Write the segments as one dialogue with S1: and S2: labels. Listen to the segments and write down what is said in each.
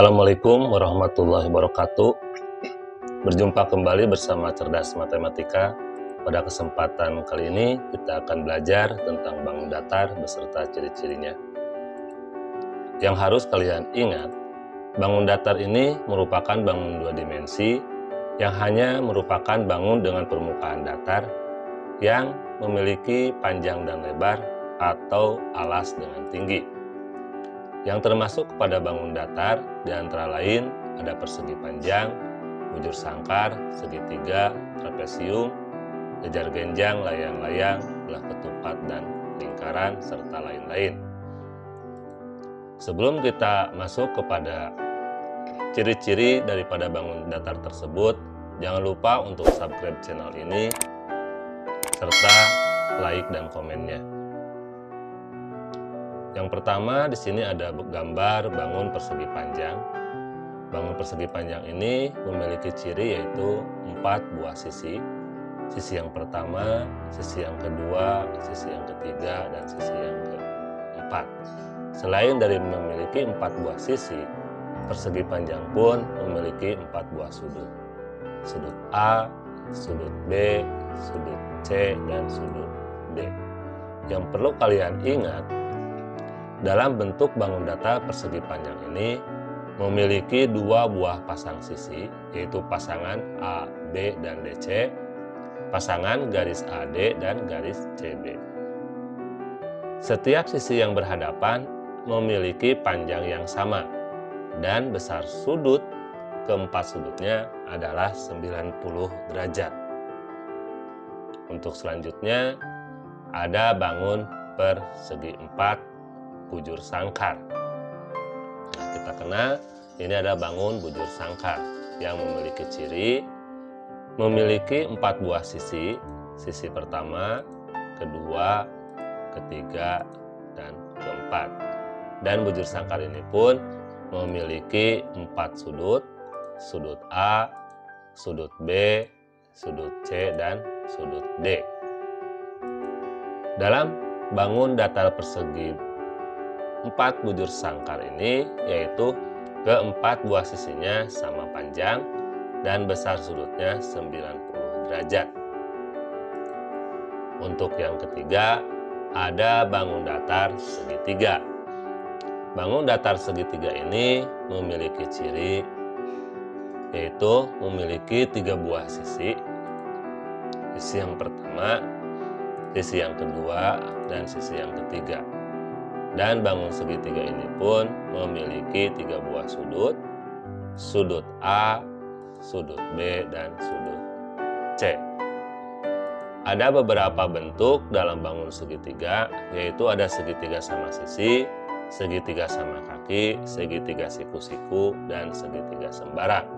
S1: Assalamualaikum warahmatullahi wabarakatuh. Berjumpa kembali bersama Cerdas Matematika. Pada kesempatan kali ini kita akan belajar tentang bangun datar beserta ciri-cirinya. Yang harus kalian ingat, bangun datar ini merupakan bangun dua dimensi yang hanya merupakan bangun dengan permukaan datar yang memiliki panjang dan lebar atau alas dengan tinggi. Yang termasuk kepada bangun datar di antara lain ada persegi panjang, bujur sangkar, segitiga, trapesium, jejar genjang, layang-layang, belah ketupat, dan lingkaran, serta lain-lain. Sebelum kita masuk kepada ciri-ciri daripada bangun datar tersebut, jangan lupa untuk subscribe channel ini serta like dan komennya. Yang pertama di sini ada gambar bangun persegi panjang. Bangun persegi panjang ini memiliki ciri yaitu 4 buah sisi. Sisi yang pertama, sisi yang kedua, sisi yang ketiga, dan sisi yang keempat. Selain dari memiliki 4 buah sisi, persegi panjang pun memiliki 4 buah sudut. Sudut A, sudut B, sudut C, dan sudut D. Yang perlu kalian ingat, dalam bentuk bangun datar persegi panjang ini memiliki 2 buah pasang sisi, yaitu pasangan A, B, dan DC, pasangan garis AD dan garis CB. Setiap sisi yang berhadapan memiliki panjang yang sama, dan besar sudut keempat sudutnya adalah 90 derajat. Untuk selanjutnya ada bangun persegi 4 bujur sangkar. Nah, kita kenal ini ada bangun bujur sangkar yang memiliki ciri memiliki 4 buah sisi. Sisi pertama, kedua, ketiga, dan keempat. Dan bujur sangkar ini pun memiliki 4 sudut. Sudut A, sudut B, sudut C, dan sudut D. Dalam bangun datar persegi 4 bujur sangkar ini yaitu keempat buah sisinya sama panjang dan besar sudutnya 90 derajat. Untuk yang ketiga ada bangun datar segitiga. Bangun datar segitiga ini memiliki ciri yaitu memiliki 3 buah sisi. Sisi yang pertama, sisi yang kedua, dan sisi yang ketiga. Dan bangun segitiga ini pun memiliki 3 buah sudut, sudut A, sudut B, dan sudut C. Ada beberapa bentuk dalam bangun segitiga, yaitu ada segitiga sama sisi, segitiga sama kaki, segitiga siku-siku, dan segitiga sembarang.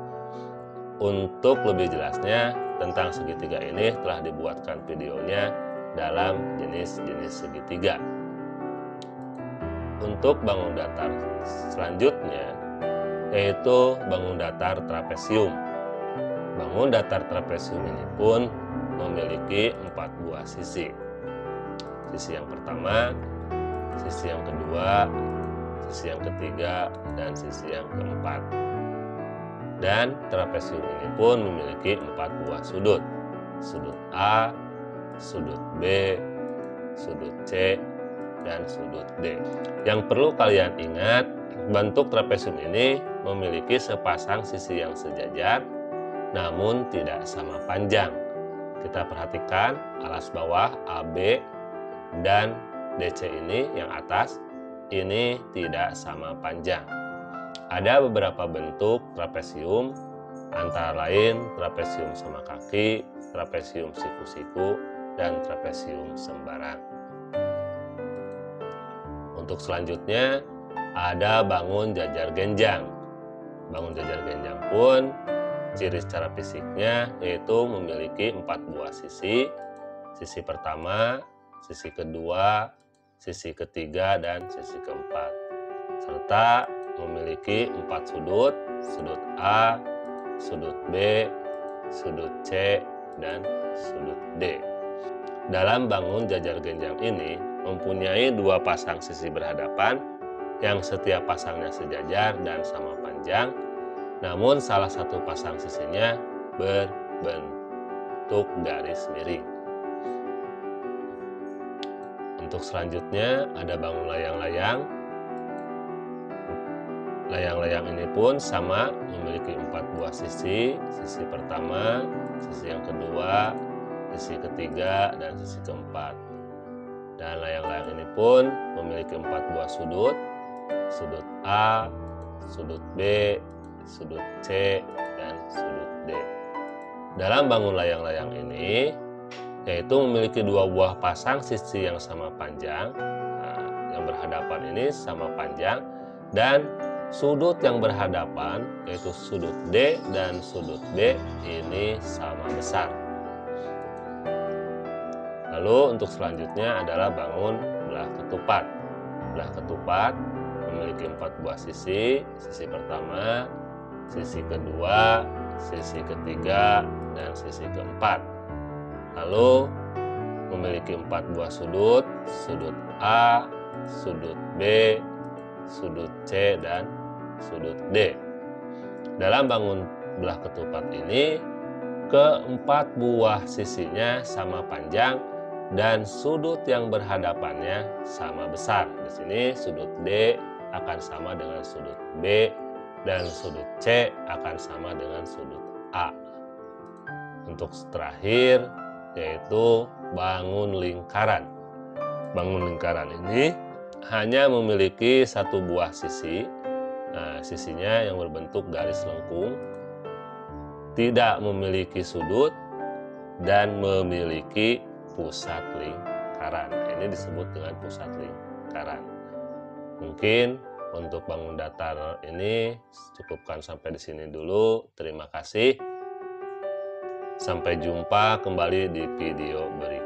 S1: Untuk lebih jelasnya tentang segitiga ini telah dibuatkan videonya dalam jenis-jenis segitiga. Untuk bangun datar selanjutnya yaitu bangun datar trapesium. Bangun datar trapesium ini pun memiliki 4 buah sisi. Sisi yang pertama, sisi yang kedua, sisi yang ketiga, dan sisi yang keempat. Dan trapesium ini pun memiliki 4 buah sudut. Sudut A, sudut B, sudut C, dan sudut D. Yang perlu kalian ingat, bentuk trapesium ini memiliki sepasang sisi yang sejajar namun tidak sama panjang. Kita perhatikan alas bawah AB dan DC ini yang atas ini tidak sama panjang. Ada beberapa bentuk trapesium antara lain trapesium sama kaki, trapesium siku-siku, dan trapesium sembarang. Untuk selanjutnya ada bangun jajar genjang. Bangun jajar genjang pun ciri secara fisiknya yaitu memiliki 4 buah sisi. Sisi pertama, sisi kedua, sisi ketiga, dan sisi keempat. Serta memiliki 4 sudut, sudut A, sudut B, sudut C, dan sudut D. Dalam bangun jajar genjang ini mempunyai 2 pasang sisi berhadapan yang setiap pasangnya sejajar dan sama panjang, namun salah satu pasang sisinya berbentuk garis miring. Untuk selanjutnya ada bangun layang-layang. Layang-layang ini pun sama, memiliki 4 buah sisi. Sisi pertama, sisi yang kedua, sisi ketiga, dan sisi keempat. Dan layang-layang ini pun memiliki 4 buah sudut. Sudut A, sudut B, sudut C, dan sudut D. Dalam bangun layang-layang ini, yaitu memiliki 2 buah pasang sisi yang sama panjang. Nah, yang berhadapan ini sama panjang, dan sudut yang berhadapan, yaitu sudut D dan sudut B, ini sama besar. Lalu untuk selanjutnya adalah bangun belah ketupat. Belah ketupat memiliki 4 buah sisi. Sisi pertama, sisi kedua, sisi ketiga, dan sisi keempat. Lalu memiliki 4 buah sudut. Sudut A, sudut B, sudut C, dan sudut D. Dalam bangun belah ketupat ini, keempat buah sisinya sama panjang dan sudut yang berhadapannya sama besar. Di sini sudut D akan sama dengan sudut B dan sudut C akan sama dengan sudut A. Untuk terakhir yaitu bangun lingkaran. Bangun lingkaran ini hanya memiliki 1 buah sisi. Nah, sisinya yang berbentuk garis lengkung, tidak memiliki sudut, dan memiliki pusat lingkaran. Ini disebut dengan pusat lingkaran. Mungkin untuk bangun datar ini cukupkan sampai di sini dulu. Terima kasih. Sampai jumpa kembali di video berikutnya.